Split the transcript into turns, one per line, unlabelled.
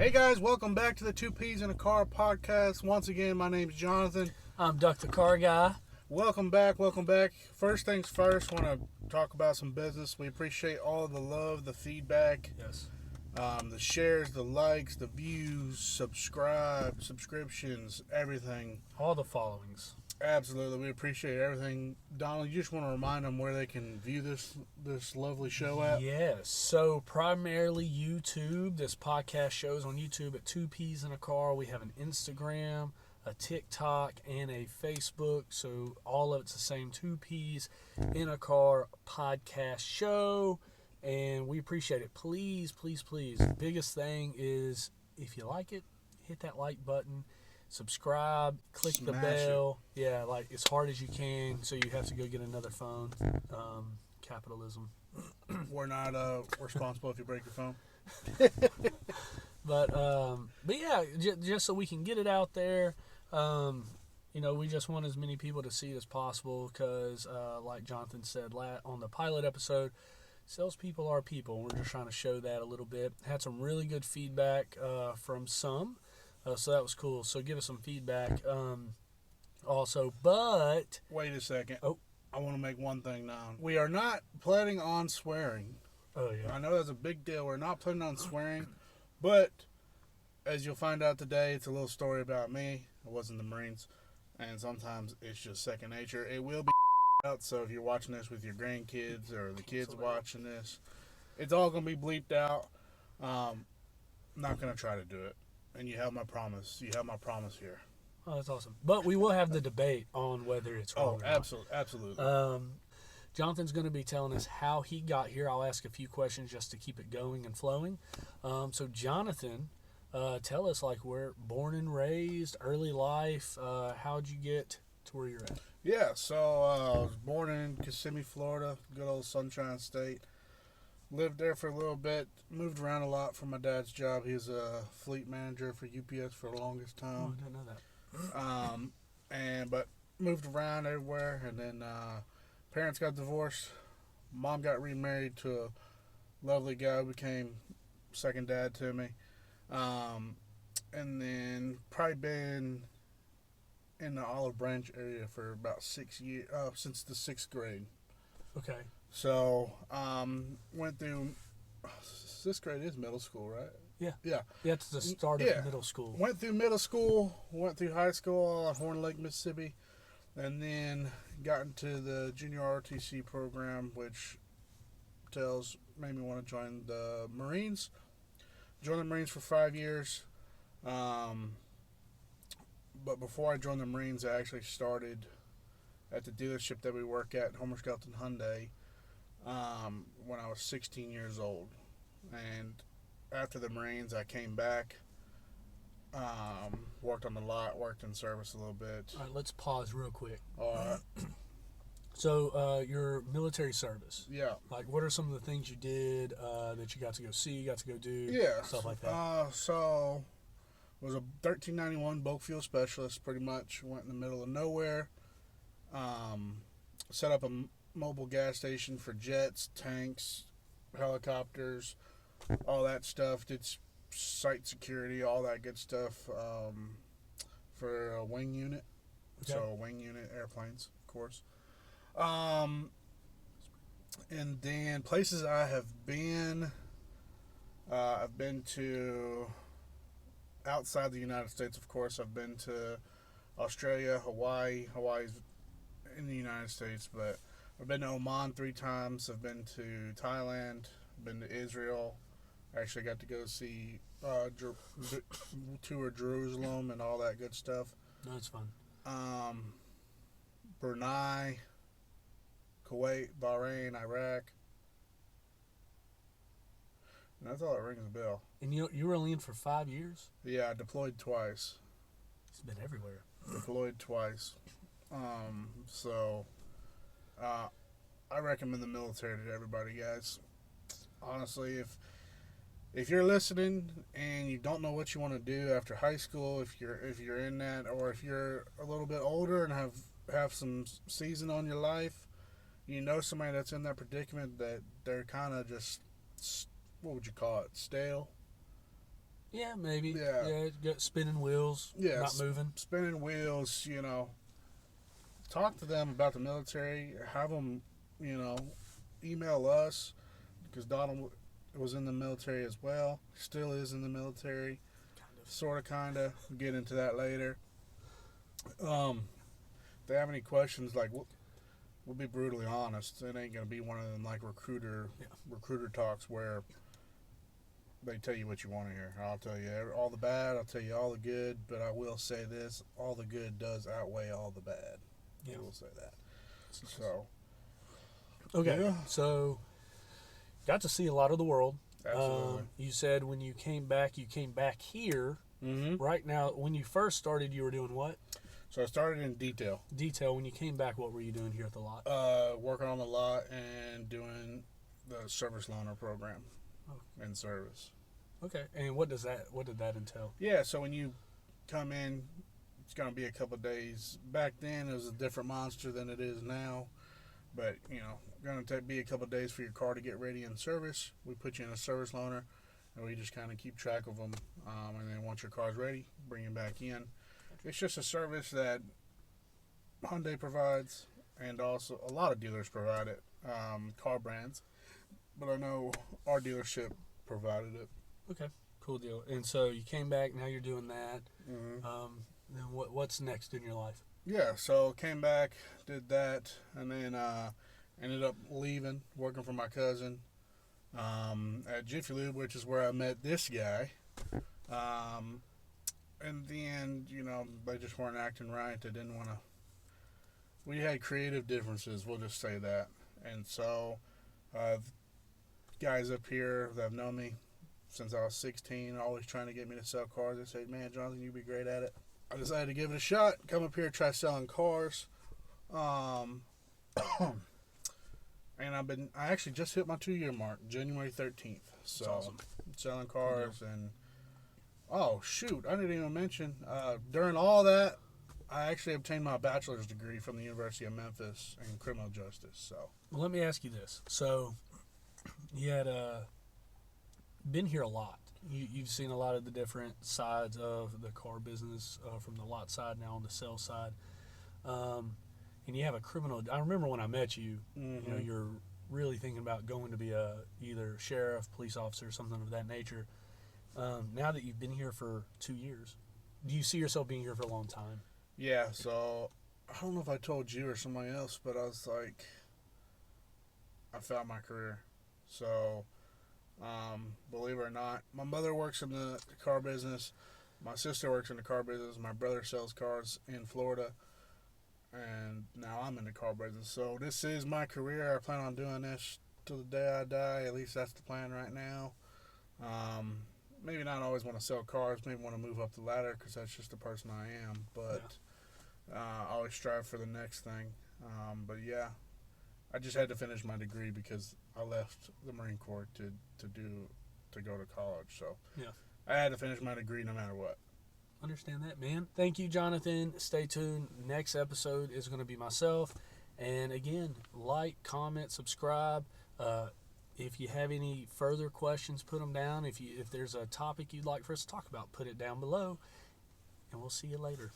Hey guys, welcome back to the Two Peas in a Car podcast. Once again, my name's Jonathan.
I'm Duck the Car Guy.
Welcome back. First things first, want to talk about some business. We appreciate all the love, the feedback,
Yes.
the shares, the likes, the views, subscriptions, everything.
All the followings.
Absolutely, we appreciate everything. Donald, you just want to remind them where they can view this lovely show at?
Yes. So primarily YouTube. This podcast shows on YouTube at Two Peas in a Car. We have an Instagram, a TikTok, and a Facebook. So all of it's the same Two Peas in a Car podcast show. And we appreciate it. Please, please, please. The biggest thing is if you like it, hit that like button. Subscribe, click the bell. Yeah, like as hard as you can, so you have to go get another phone. Capitalism.
We're not responsible if you break your phone.
But yeah, just so we can get it out there. We just want as many people to see it as possible because, like Jonathan said on the pilot episode, salespeople are people. We're just trying to show that a little bit. Had some really good feedback from some. So that was cool. So give us some feedback also. But
wait a second.
Oh,
I want to make one thing known. We are not planning on swearing.
Oh, yeah.
I know that's a big deal. We're not planning on swearing. But as you'll find out today, it's a little story about me. I was in the Marines. And sometimes it's just second nature. It will be out. So if you're watching this with your grandkids or the kids watching this, it's all going to be bleeped out. I'm not going to try to do it. And you have my promise. You have my promise here.
Oh, that's awesome. But we will have the debate on whether it's wrong or
absolutely.
not. Jonathan's going to be telling us how he got here. I'll ask a few questions just to keep it going and flowing. So, Jonathan, tell us, where born and raised, early life, how'd you get to where you're at?
Yeah, so I was born in Kissimmee, Florida, good old Sunshine State. Lived there for a little bit, moved around a lot for my dad's job. He was a fleet manager for UPS for the longest time.
Oh, I didn't know that.
But moved around everywhere, and then parents got divorced. Mom got remarried to a lovely guy who became second dad to me. And then probably been in the Olive Branch area for about 6 years, since the 6th grade.
Okay.
So, went through, 6th grade is middle school, right?
Yeah.
Yeah.
Yeah, it's the start of middle school.
Went through middle school, went through high school at Horn Lake, Mississippi, and then got into the junior ROTC program, which made me want to join the Marines. Joined the Marines for 5 years. But before I joined the Marines, I actually started at the dealership that we work at, Homer Skelton Hyundai, when I was 16 years old. And after the Marines, I came back, worked on the lot, worked in service a little bit.
All right, let's pause real quick.
All right.
So, your military service.
Yeah.
What are some of the things you did that you got to go see, got to go do, stuff like that?
So, was a 1391 bulk fuel specialist, pretty much. Went in the middle of nowhere. Set up a mobile gas station for jets, tanks, helicopters, all that stuff. Did site security, all that good stuff for a wing unit.
Okay.
So wing unit airplanes, of course. And then places I have been, I've been to outside the United States, of course. I've been to Australia, Hawaii. Hawaii's in the United States, but I've been to Oman 3 times. I've been to Thailand. I've been to Israel. I actually got to go see tour Jerusalem and all that good stuff.
No, it's fun.
Brunei, Kuwait, Bahrain, Iraq. And that's all that rings a bell.
And you were only in for 5 years?
Yeah, I deployed twice.
It's been everywhere.
Deployed twice. I recommend the military to everybody, guys. Honestly, if you're listening and you don't know what you want to do after high school, if you're in that, or if you're a little bit older and have some season on your life, you know somebody that's in that predicament that they're kind of just, what would you call it, stale?
Yeah, maybe.
Yeah.
Yeah, got spinning wheels,
Yeah,
not moving.
spinning wheels, talk to them about the military, have them, email us, because Donald was in the military as well, still is in the military, kind of, get into that later. If they have any questions, like, we'll be brutally honest, it ain't going to be one of them, like, recruiter talks where they tell you what you want to hear. I'll tell you all the bad, I'll tell you all the good, but I will say this, all the good does outweigh all the bad.
Yeah.
I will say that.
Nice.
So,
okay,
yeah.
so got to see a lot of the world.
Absolutely.
You said when you came back here.
Mm-hmm.
Right now, when you first started, you were doing what?
So I started in detail.
Detail. When you came back, what were you doing here at the lot?
Working on the lot and doing the service loaner program in service.
Okay, and what did that entail?
Yeah, so when you come in, it's going to be a couple of days. Back then, it was a different monster than it is now. But, going to be a couple of days for your car to get ready in service. We put you in a service loaner, and we just kind of keep track of them. And then once your car's ready, bring it back in. It's just a service that Hyundai provides, and also a lot of dealers provide it, car brands. But I know our dealership provided it.
Okay, cool deal. And so you came back, now you're doing that.
Mm-hmm.
Then what's next in your life?
Yeah, so came back, did that, and then ended up leaving, working for my cousin at Jiffy Lube, which is where I met this guy. In the end, they just weren't acting right. They didn't want to. We had creative differences, we'll just say that. And so, guys up here that have known me since I was 16, always trying to get me to sell cars, they say, man, Jonathan, you'd be great at it. I decided to give it a shot, come up here, try selling cars. And I actually just hit my 2-year mark, January 13th. So,
awesome.
Selling cars and, oh, shoot, I didn't even mention, during all that, I actually obtained my bachelor's degree from the University of Memphis in criminal justice. So,
well, let me ask you this. So, you had been here a lot. You've seen a lot of the different sides of the car business, from the lot side now on the sales side. And you have a criminal. I remember when I met you,
mm-hmm.
You're really thinking about going to be either sheriff, police officer, something of that nature. Now that you've been here for 2 years, do you see yourself being here for a long time?
Yeah, so I don't know if I told you or somebody else, but I was like, I found my career. So, believe it or not, my mother works in the car business. My sister works in the car business. My brother sells cars in Florida. And now I'm in the car business. So this is my career. I plan on doing this till the day I die. At least that's the plan right now. Maybe not always want to sell cars. Maybe want to move up the ladder because that's just the person I am. But I always strive for the next thing. But yeah, I just had to finish my degree because I left the Marine Corps to go to college. So
yeah,
I had to finish my degree no matter what.
Understand that, man. Thank you, Jonathan. Stay tuned. Next episode is going to be myself. And again, like, comment, subscribe. If you have any further questions, put them down. If there's a topic you'd like for us to talk about, put it down below. And we'll see you later.